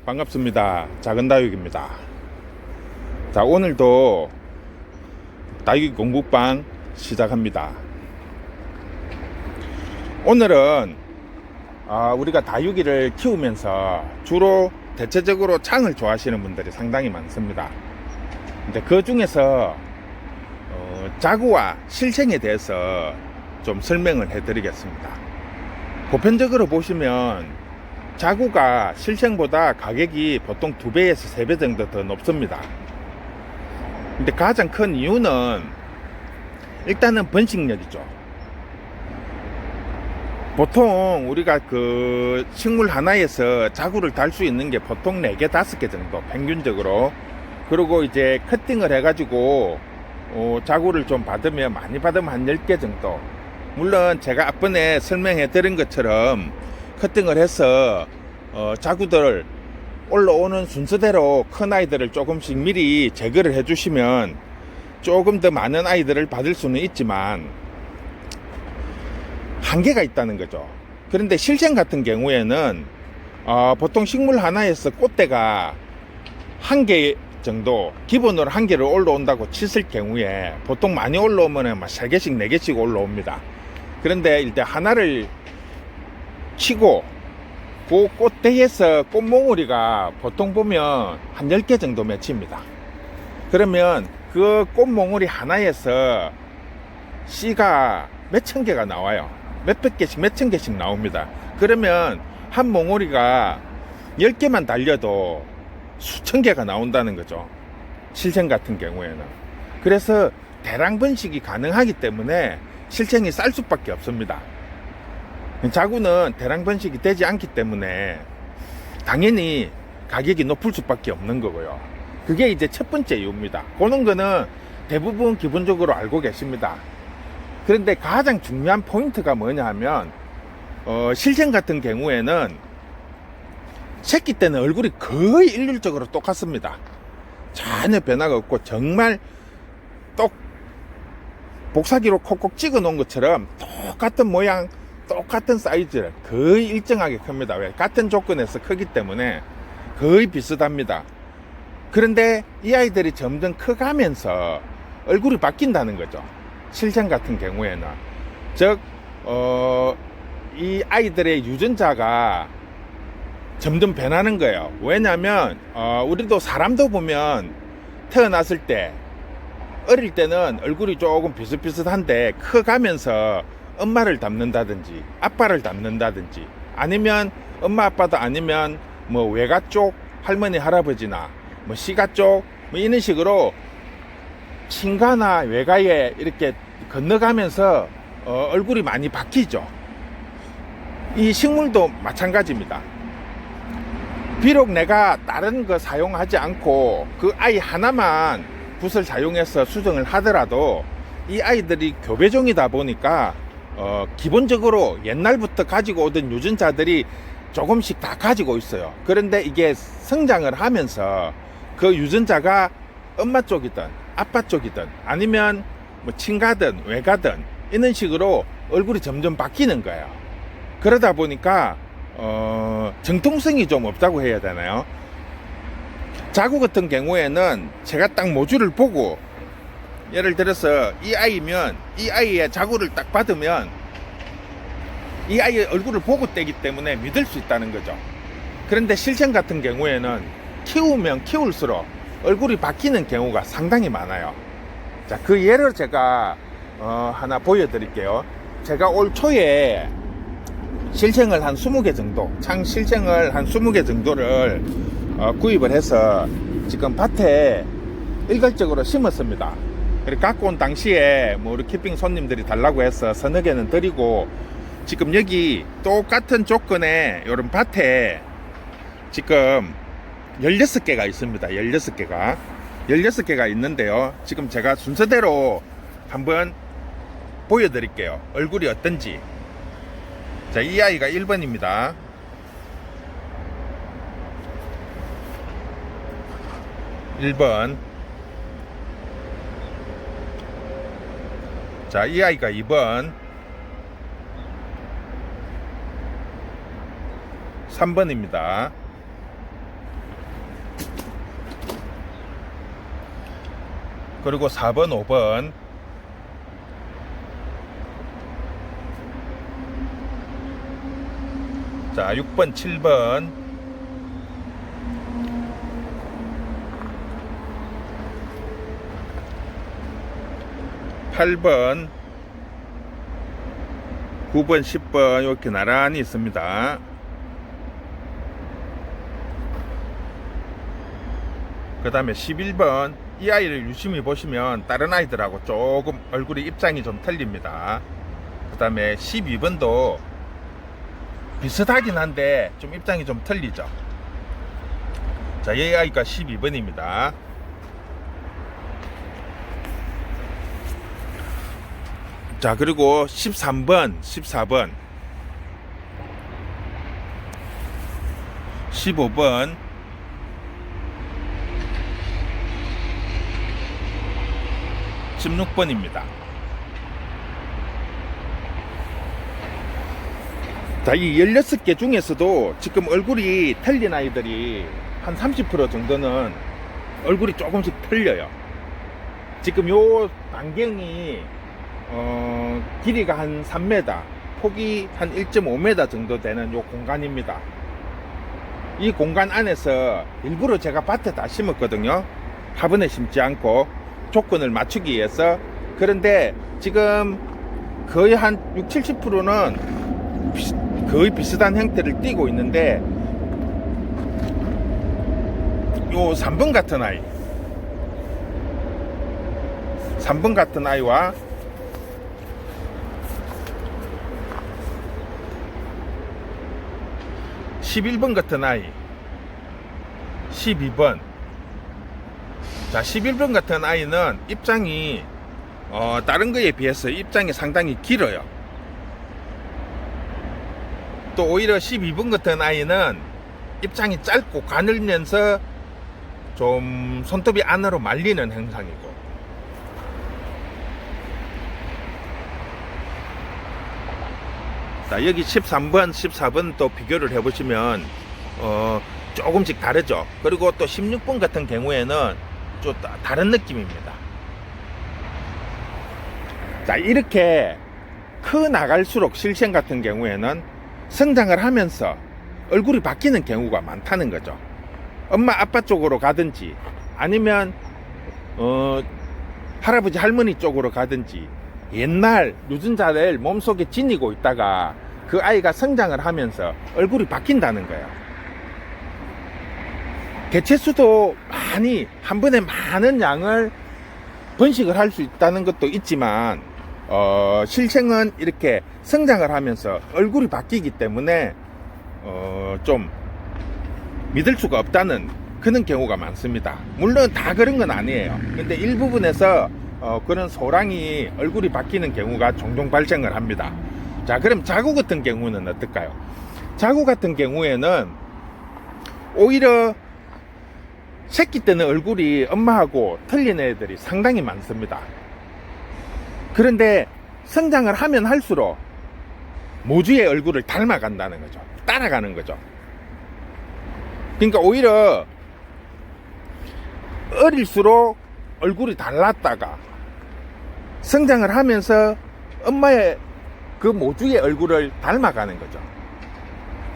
반갑습니다. 작은다육입니다. 자, 오늘도 다육이 공부방 시작합니다. 오늘은 우리가 다육이를 키우면서 주로 대체적으로 창을 좋아하시는 분들이 상당히 많습니다. 근데 그 중에서 자구와 실생에 대해서 좀 설명을 해드리겠습니다. 보편적으로 보시면 자구가 실생보다 가격이 보통 2배에서 3배 정도 더 높습니다. 근데 가장 큰 이유는 일단은 번식력이죠. 보통 우리가 그 식물 하나에서 자구를 달 수 있는 게 보통 4개, 5개 정도 평균적으로. 그리고 이제 커팅을 해가지고 자구를 좀 받으면, 많이 받으면 한 10개 정도. 물론 제가 앞번에 설명해 드린 것처럼 커팅을 해서 자구들 올라오는 순서대로 큰 아이들을 조금씩 미리 제거를 해 주시면 조금 더 많은 아이들을 받을 수는 있지만 한계가 있다는 거죠. 그런데 실생 같은 경우에는 보통 식물 하나에서 꽃대가 1개 정도, 기본으로 1개를 올라온다고 쳤을 경우에 보통 많이 올라오면 3개씩 4개씩 올라옵니다. 그런데 일단 하나를 치고 그 꽃대에서 꽃몽우리가 보통 보면 한 10개 정도 맺힙니다. 그러면 그 꽃몽우리 하나에서 씨가 몇천 개가 나와요. 몇백 개씩, 몇천 개씩 나옵니다. 그러면 한 몽우리가 10개만 달려도 수천 개가 나온다는 거죠. 실생 같은 경우에는. 그래서 대량 번식이 가능하기 때문에 실생이 쌀 수밖에 없습니다. 자구는 대량 번식이 되지 않기 때문에 당연히 가격이 높을 수밖에 없는 거고요. 그게 이제 첫 번째 이유입니다. 그런 거는 대부분 기본적으로 알고 계십니다. 그런데 가장 중요한 포인트가 뭐냐 하면 실생 같은 경우에는 새끼 때는 얼굴이 거의 일률적으로 똑같습니다. 전혀 변화가 없고 정말 복사기로 콕콕 찍어 놓은 것처럼 똑같은 모양, 똑같은 사이즈를 거의 일정하게 큽니다. 왜? 같은 조건에서 크기 때문에 거의 비슷합니다. 그런데 이 아이들이 점점 커가면서 얼굴이 바뀐다는 거죠. 실생 같은 경우에는. 즉, 이 아이들의 유전자가 점점 변하는 거예요. 왜냐면, 우리도 사람도 보면 태어났을 때, 어릴 때는 얼굴이 조금 비슷비슷한데 커가면서 엄마를 닮는다든지 아빠를 닮는다든지 아니면 엄마 아빠도 아니면 뭐 외가 쪽 할머니 할아버지나 뭐 시가 쪽 뭐 이런 식으로 친가나 외가에 이렇게 건너가면서 얼굴이 많이 바뀌죠. 이 식물도 마찬가지입니다. 비록 내가 다른 거 사용하지 않고 그 아이 하나만 붓을 사용해서 수정을 하더라도 이 아이들이 교배종이다 보니까 기본적으로 옛날부터 가지고 오던 유전자들이 조금씩 다 가지고 있어요. 그런데 이게 성장을 하면서 그 유전자가 엄마 쪽이든 아빠 쪽이든 아니면 뭐 친가든 외가든 이런 식으로 얼굴이 점점 바뀌는 거예요. 그러다 보니까 정통성이 좀 없다고 해야 되나요? 자구 같은 경우에는 제가 딱 모주를 보고 예를 들어서 이 아이면 이 아이의 자구를 딱 받으면 이 아이의 얼굴을 보고 떼기 때문에 믿을 수 있다는 거죠. 그런데 실생 같은 경우에는 키우면 키울수록 얼굴이 바뀌는 경우가 상당히 많아요. 자, 그 예를 제가 하나 보여드릴게요. 제가 올 초에 실생을 한 20개 정도, 창 실생을 한 20개 정도를 구입을 해서 지금 밭에 일괄적으로 심었습니다. 그리고 갖고 온 당시에 뭐 우리 키핑 손님들이 달라고 해서 서너 개는 드리고 지금 여기 똑같은 조건에 이런 밭에 지금 16개가 있습니다. 16개가 있는데요. 지금 제가 순서대로 한번 보여드릴게요. 얼굴이 어떤지. 자, 이 아이가 1번입니다. 1번. 자, 이 아이가 2번. 3번입니다. 그리고 4번, 5번. 자, 6번, 7번. 8번, 9번, 10번 이렇게 나란히 있습니다. 그 다음에 11번, 이 아이를 유심히 보시면 다른 아이들하고 조금 얼굴이 입장이 좀 틀립니다. 그 다음에 12번도 비슷하긴 한데 좀 입장이 좀 틀리죠. 자, 이 아이가 12번입니다. 자, 그리고 13번, 14번, 15번, 16번입니다. 자, 이 16개 중에서도 지금 얼굴이 틀린 아이들이 한 30% 정도는 얼굴이 조금씩 틀려요. 지금 요 반경이 길이가 한 3m, 폭이 한 1.5m 정도 되는 요 공간입니다. 이 공간 안에서 일부러 제가 밭에다 심었거든요. 화분에 심지 않고 조건을 맞추기 위해서. 그런데 지금 거의 한 60-70%는 거의 비슷한 형태를 띠고 있는데, 요 3번 같은 아이, 3번 같은 아이와 11번 같은 아이, 12번. 자, 11번 같은 아이는 입장이 다른 거에 비해서 입장이 상당히 길어요. 또 오히려 12번 같은 아이는 입장이 짧고 가늘면서 좀 손톱이 안으로 말리는 현상이고, 자, 여기 13번, 14번 또 비교를 해보시면 조금씩 다르죠. 그리고 또 16번 같은 경우에는 좀 다른 느낌입니다. 자, 이렇게 커 나갈수록 실생 같은 경우에는 성장을 하면서 얼굴이 바뀌는 경우가 많다는 거죠. 엄마 아빠 쪽으로 가든지 아니면 할아버지 할머니 쪽으로 가든지, 옛날 유전자를 몸속에 지니고 있다가 그 아이가 성장을 하면서 얼굴이 바뀐다는 거예요. 개체수도 많이 한 번에 많은 양을 번식을 할 수 있다는 것도 있지만 실생은 이렇게 성장을 하면서 얼굴이 바뀌기 때문에 좀 믿을 수가 없다는 그런 경우가 많습니다. 물론 다 그런 건 아니에요. 근데 일부분에서 그런 소랑이 얼굴이 바뀌는 경우가 종종 발생을 합니다. 자, 그럼 자구 같은 경우는 어떨까요? 자구 같은 경우에는 오히려 새끼 때는 얼굴이 엄마하고 틀린 애들이 상당히 많습니다. 그런데 성장을 하면 할수록 모주의 얼굴을 닮아간다는 거죠. 따라가는 거죠. 그러니까 오히려 어릴수록 얼굴이 달랐다가 성장을 하면서 엄마의 그 모주의 얼굴을 닮아가는 거죠.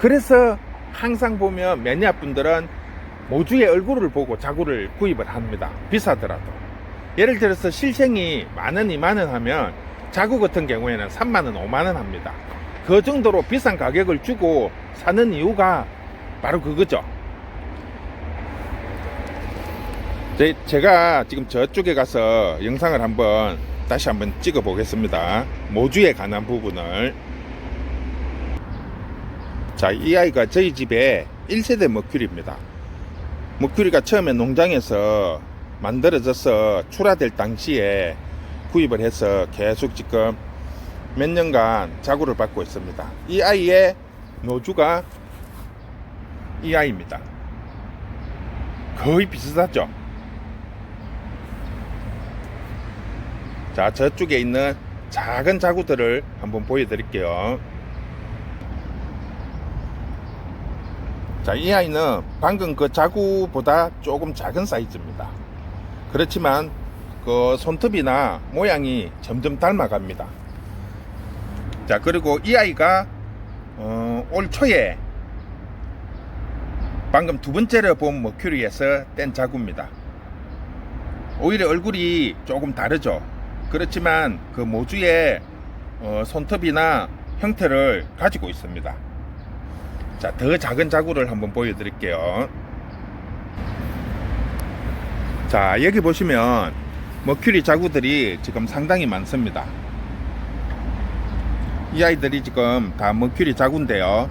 그래서 항상 보면 매니아분들은 모주의 얼굴을 보고 자구를 구입을 합니다. 비싸더라도. 예를 들어서 실생이 10,000원, 20,000원 하면 자구 같은 경우에는 30,000원, 50,000원 합니다. 그 정도로 비싼 가격을 주고 사는 이유가 바로 그거죠. 제가 지금 저쪽에 가서 영상을 다시 한번 찍어 보겠습니다. 모주에 관한 부분을. 자, 이 아이가 저희 집에 1세대 머큐리입니다. 머큐리가 처음에 농장에서 만들어져서 출하될 당시에 구입을 해서 계속 지금 몇 년간 자구를 받고 있습니다. 이 아이의 노주가 이 아이입니다. 거의 비슷하죠. 자, 저쪽에 있는 작은 자구들을 한번 보여드릴게요. 자, 이 아이는 방금 그 자구보다 조금 작은 사이즈입니다. 그렇지만 그 손톱이나 모양이 점점 닮아갑니다. 자, 그리고 이 아이가 올 초에 방금 두 번째로 본 머큐리에서 뗀 자구입니다. 오히려 얼굴이 조금 다르죠. 그렇지만 그 모주의 손톱이나 형태를 가지고 있습니다. 자, 더 작은 자구를 한번 보여드릴게요. 자, 여기 보시면 머큐리 자구들이 지금 상당히 많습니다. 이 아이들이 지금 다 머큐리 자구인데요.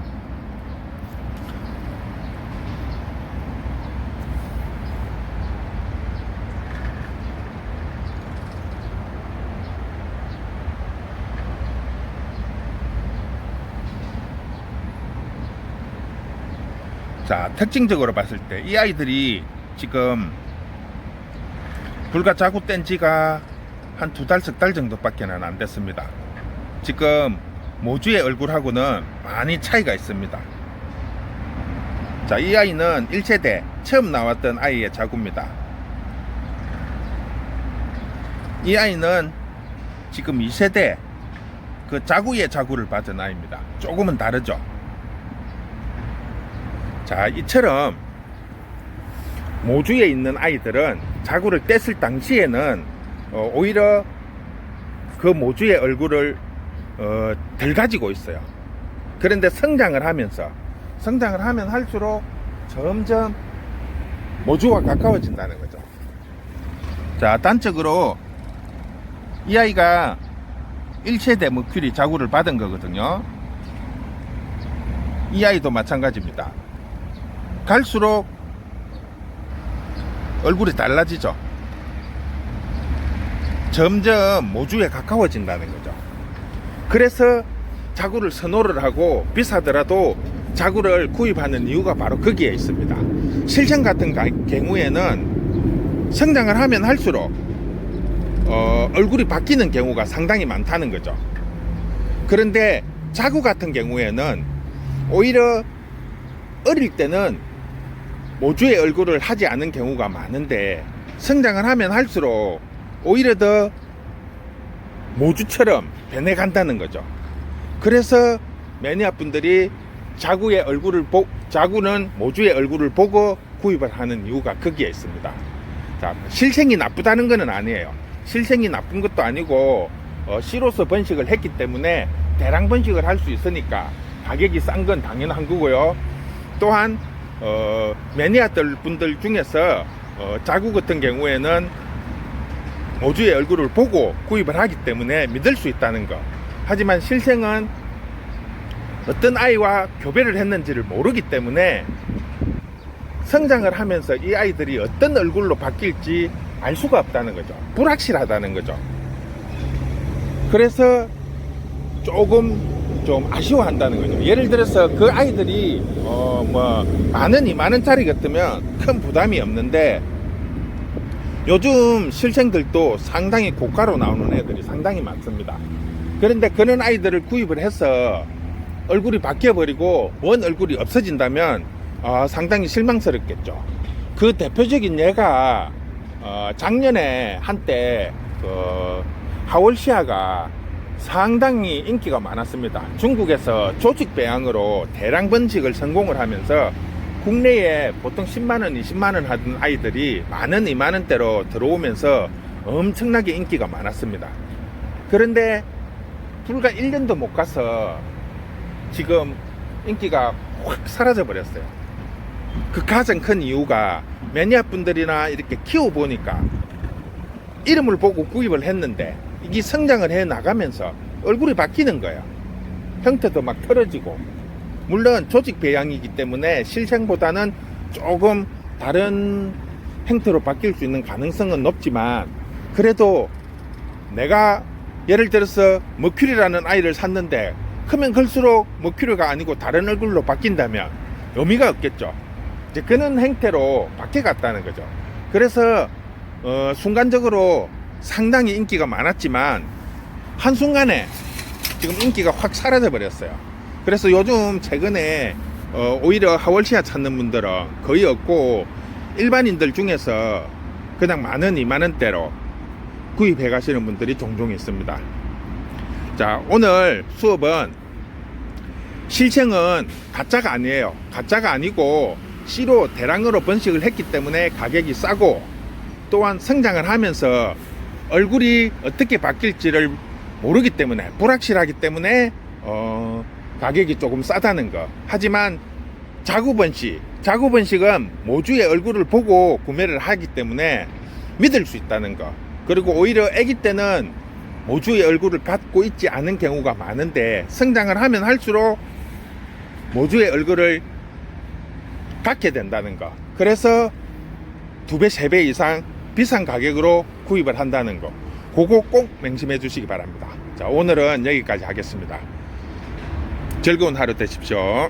자, 특징적으로 봤을 때 이 아이들이 지금 불과 자구 뗀 지가 한 두 달, 석 달 정도밖에는 안 됐습니다. 지금 모주의 얼굴하고는 많이 차이가 있습니다. 자, 이 아이는 1세대 처음 나왔던 아이의 자구입니다. 이 아이는 지금 2세대 그 자구의 자구를 받은 아이입니다. 조금은 다르죠. 자, 이처럼 모주에 있는 아이들은 자구를 뗐을 당시에는 오히려 그 모주의 얼굴을 덜 가지고 있어요. 그런데 성장을 하면 할수록 점점 모주와 가까워진다는 거죠. 자, 단적으로 이 아이가 1세대 머큐리 자구를 받은 거거든요. 이 아이도 마찬가지입니다. 갈수록 얼굴이 달라지죠. 점점 모주에 가까워진다는 거죠. 그래서 자구를 선호를 하고 비싸더라도 자구를 구입하는 이유가 바로 거기에 있습니다. 실생 같은 경우에는 성장을 하면 할수록 얼굴이 바뀌는 경우가 상당히 많다는 거죠. 그런데 자구 같은 경우에는 오히려 어릴 때는 모주의 얼굴을 하지 않은 경우가 많은데 성장을 하면 할수록 오히려 더 모주처럼 변해간다는 거죠. 그래서 매니아 분들이 자구는 모주의 얼굴을 보고 구입을 하는 이유가 거기에 있습니다. 자, 실생이 나쁘다는 것은 아니에요. 실생이 나쁜 것도 아니고 씨로서 번식을 했기 때문에 대량 번식을 할 수 있으니까 가격이 싼 건 당연한 거고요. 또한 매니아들 분들 중에서 자구 같은 경우에는 모주의 얼굴을 보고 구입을 하기 때문에 믿을 수 있다는 거. 하지만 실생은 어떤 아이와 교배를 했는지를 모르기 때문에 성장을 하면서 이 아이들이 어떤 얼굴로 바뀔지 알 수가 없다는 거죠. 불확실하다는 거죠. 그래서 조금 좀 아쉬워한다는 거죠. 예를 들어서 그 아이들이 만원, 2만원짜리 같으면 큰 부담이 없는데 요즘 실생들도 상당히 고가로 나오는 애들이 상당히 많습니다. 그런데 그런 아이들을 구입을 해서 얼굴이 바뀌어버리고 원 얼굴이 없어진다면 상당히 실망스럽겠죠. 그 대표적인 예가 작년에 한때 하월시아가 상당히 인기가 많았습니다. 중국에서 조직 배양으로 대량 번식을 성공을 하면서 국내에 보통 10만원, 20만원 하던 아이들이 만원, 2만원대로 들어오면서 엄청나게 인기가 많았습니다. 그런데 불과 1년도 못 가서 지금 인기가 확 사라져 버렸어요. 그 가장 큰 이유가 매니아 분들이나 이렇게 키워보니까 이름을 보고 구입을 했는데 이게 성장을 해 나가면서 얼굴이 바뀌는 거예요. 형태도 막 틀어지고, 물론 조직 배양이기 때문에 실생보다는 조금 다른 형태로 바뀔 수 있는 가능성은 높지만, 그래도 내가 예를 들어서 머큐리라는 아이를 샀는데 크면 클수록 머큐리가 아니고 다른 얼굴로 바뀐다면 의미가 없겠죠. 이제 그런 형태로 바뀌어갔다는 거죠. 그래서 순간적으로 상당히 인기가 많았지만 한순간에 지금 인기가 확 사라져 버렸어요. 그래서 요즘 최근에 오히려 하월시아 찾는 분들은 거의 없고, 일반인들 중에서 그냥 만원, 2만원대로 구입해 가시는 분들이 종종 있습니다. 자, 오늘 수업은 실생은 가짜가 아니에요. 가짜가 아니고 씨로 대량으로 번식을 했기 때문에 가격이 싸고, 또한 성장을 하면서 얼굴이 어떻게 바뀔지를 모르기 때문에, 불확실하기 때문에 가격이 조금 싸다는 거. 하지만 자구번식은 모주의 얼굴을 보고 구매를 하기 때문에 믿을 수 있다는 거. 그리고 오히려 아기 때는 모주의 얼굴을 갖고 있지 않은 경우가 많은데, 성장을 하면 할수록 모주의 얼굴을 갖게 된다는 거. 그래서 2배, 3배 이상 비싼 가격으로 구입을 한다는 거. 그거 꼭 명심해 주시기 바랍니다. 자, 오늘은 여기까지 하겠습니다. 즐거운 하루 되십시오.